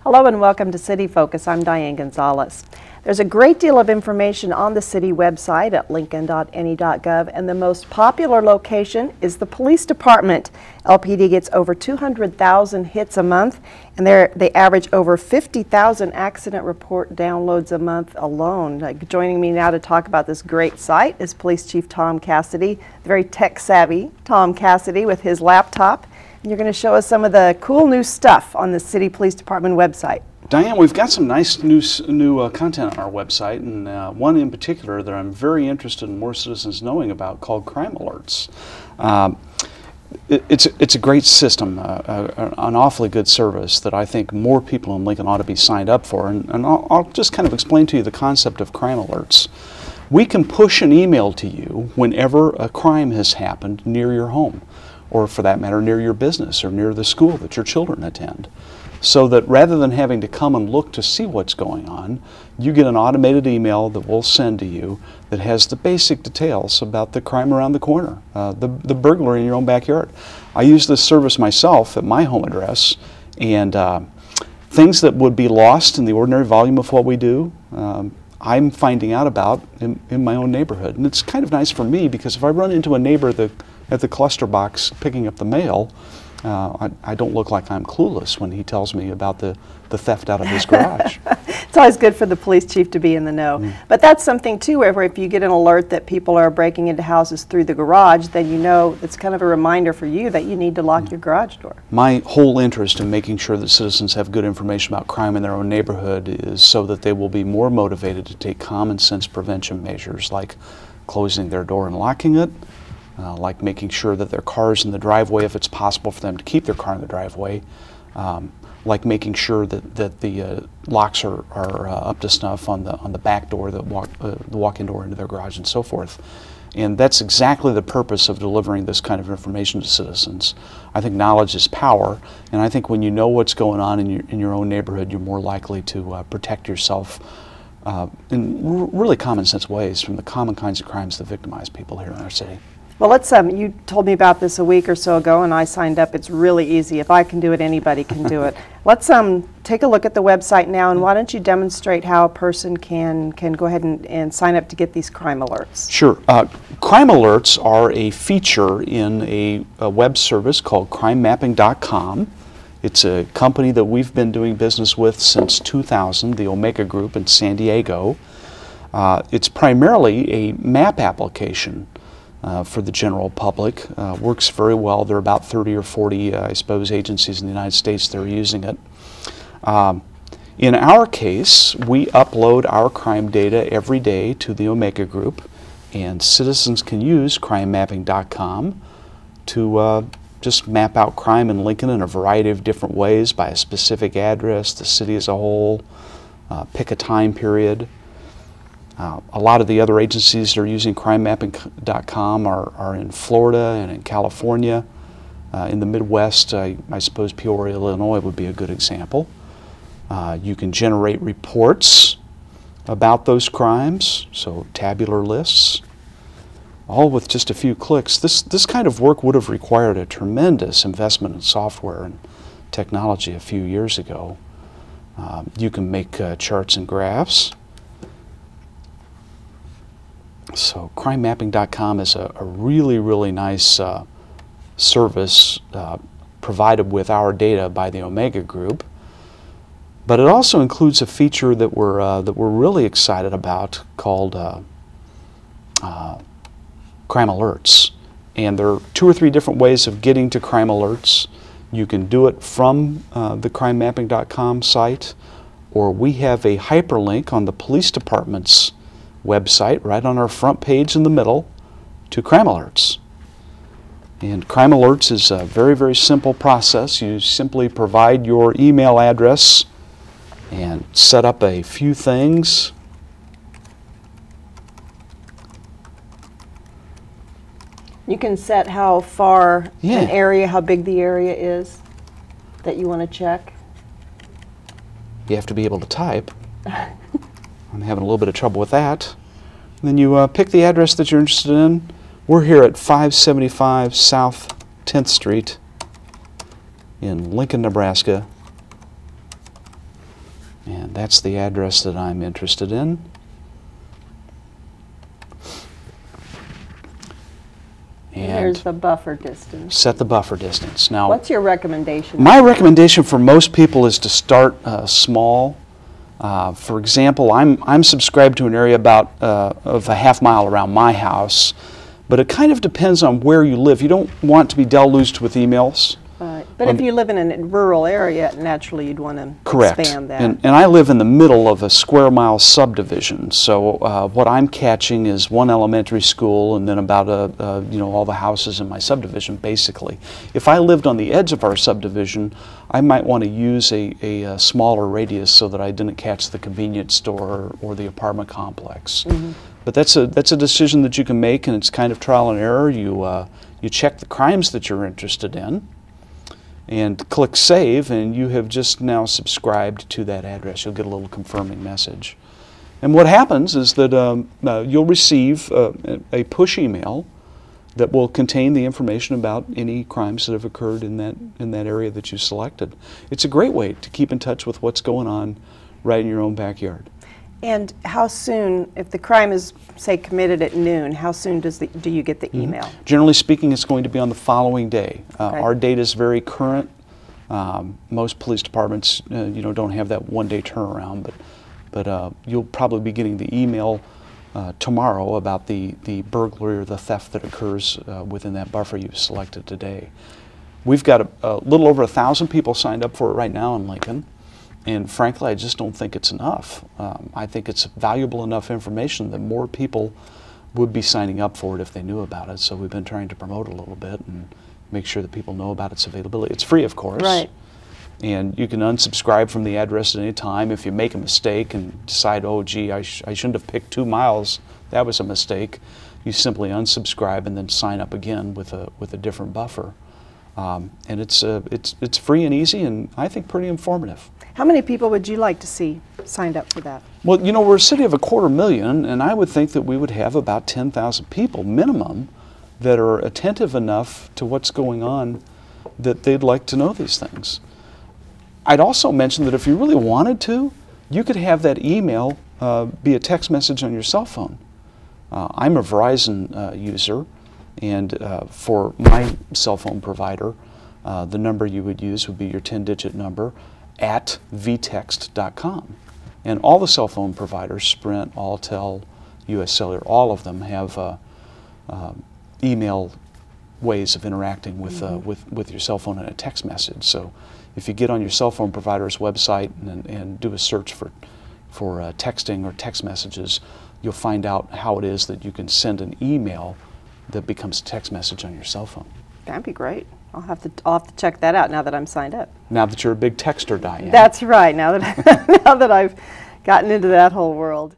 Hello and welcome to City Focus. I'm Diane Gonzalez. There's a great deal of information on the city website at lincoln.ne.gov, and the most popular location is the police department. LPD gets over 200,000 hits a month, and they average over 50,000 accident report downloads a month alone. Joining me now to talk about this great site is Police Chief Tom Casady, the very tech-savvy Tom Casady with his laptop. And you're going to show us some of the cool new stuff on the City Police Department website. Diane, we've got some nice new content on our website, and one in particular that I'm very interested in more citizens knowing about, called Crime Alerts. It's a great system, an awfully good service that I think more people in Lincoln ought to be signed up for. And I'll just kind of explain to you the concept of Crime Alerts. We can push an email to you whenever a crime has happened near your home, or for that matter, near your business or near the school that your children attend. So that rather than having to come and look to see what's going on, you get an automated email that we'll send to you that has the basic details about the crime around the corner, the burglary in your own backyard. I use this service myself at my home address, and things that would be lost in the ordinary volume of what we do, I'm finding out about in my own neighborhood. And it's kind of nice for me, because if I run into a neighbor at the cluster box picking up the mail, I don't look like I'm clueless when he tells me about the theft out of his garage. It's always good for the police chief to be in the know. But that's something too, where if you get an alert that people are breaking into houses through the garage, then you know it's kind of a reminder for you that you need to lock your garage door. My whole interest in making sure that citizens have good information about crime in their own neighborhood is so that they will be more motivated to take common sense prevention measures, like closing their door and locking it, like making sure that their car's in the driveway if it's possible for them to keep their car in the driveway, like making sure that the locks are up to snuff on the back door, the walk-in door into their garage, and so forth. And that's exactly the purpose of delivering this kind of information to citizens. I think knowledge is power, and I think when you know what's going on in your own neighborhood, you're more likely to protect yourself in really common sense ways from the common kinds of crimes that victimize people here in our city. Well, let's, you told me about this a week or so ago, and I signed up. It's really easy. If I can do it, anybody can do it. Let's take a look at the website now, and why don't you demonstrate how a person can go ahead and sign up to get these crime alerts? Sure. Crime alerts are a feature in a web service called crimemapping.com. It's a company that we've been doing business with since 2000, the Omega Group in San Diego. It's primarily a map application for the general public. Works very well. There are about 30 or 40, I suppose, agencies in the United States that are using it. In our case, we upload our crime data every day to the Omega Group, and citizens can use crimemapping.com to just map out crime in Lincoln in a variety of different ways, by a specific address, the city as a whole, pick a time period. A lot of the other agencies that are using crimemapping.com are in Florida and in California. In the Midwest, I suppose Peoria, Illinois would be a good example. You can generate reports about those crimes, so tabular lists, all with just a few clicks. This kind of work would have required a tremendous investment in software and technology a few years ago. You can make charts and graphs. So crimemapping.com is a really, really nice service provided with our data by the Omega Group. But it also includes a feature that we're really excited about called Crime Alerts. And there are 2 or 3 different ways of getting to Crime Alerts. You can do it from the crimemapping.com site, or we have a hyperlink on the police department's website right on our front page in the middle to Crime Alerts. And Crime Alerts is a very, very simple process. You simply provide your email address and set up a few things. You can set how far an area, how big the area is that you want to check. You have to be able to type. I'm having a little bit of trouble with that. And then you pick the address that you're interested in. We're here at 575 South 10th Street in Lincoln, Nebraska. And that's the address that I'm interested in. And here's the buffer distance. Set the buffer distance. Now, what's your recommendation? My recommendation for most people is to start small. For example, I'm subscribed to an area about of a half mile around my house, but it kind of depends on where you live. You don't want to be deluged with emails. Right. But if you live in a rural area, naturally you'd want to expand that. And I live in the middle of a square mile subdivision, so what I'm catching is one elementary school and then about all the houses in my subdivision, basically. If I lived on the edge of our subdivision, I might want to use a smaller radius so that I didn't catch the convenience store or the apartment complex. Mm-hmm. But that's a decision that you can make, and it's kind of trial and error. You check the crimes that you're interested in, and click Save, and you have just now subscribed to that address. You'll get a little confirming message. And what happens is that you'll receive a push email that will contain the information about any crimes that have occurred in that area that you selected. It's a great way to keep in touch with what's going on right in your own backyard. And how soon, if the crime is, say, committed at noon, how soon do you get the email? Generally speaking, it's going to be on the following day. Okay. Our data is very current. Most police departments, don't have that one-day turnaround, but you'll probably be getting the email tomorrow about the burglary or the theft that occurs within that buffer you've selected today. We've got a little over 1,000 people signed up for it right now in Lincoln. And frankly, I just don't think it's enough. I think it's valuable enough information that more people would be signing up for it if they knew about it. So we've been trying to promote it a little bit and make sure that people know about its availability. It's free, of course. Right. And you can unsubscribe from the address at any time. If you make a mistake and decide, oh, gee, I shouldn't have picked 2 miles, that was a mistake, you simply unsubscribe and then sign up again with a different buffer. And it's free and easy, and I think pretty informative. How many people would you like to see signed up for that? Well, we're a city of 250,000, and I would think that we would have about 10,000 people minimum that are attentive enough to what's going on that they'd like to know these things. I'd also mention that if you really wanted to, you could have that email be a text message on your cell phone. I'm a Verizon user, and for my cell phone provider, the number you would use would be your 10-digit number at vtext.com. And all the cell phone providers, Sprint, Alltel, US Cellular, all of them have email ways of interacting with your cell phone in a text message. So if you get on your cell phone provider's website and do a search for texting or text messages, you'll find out how it is that you can send an email that becomes a text message on your cell phone. That'd be great. I'll have to check that out now that I'm signed up. Now that you're a big texter, Diane. That's right. Now that I've gotten into that whole world.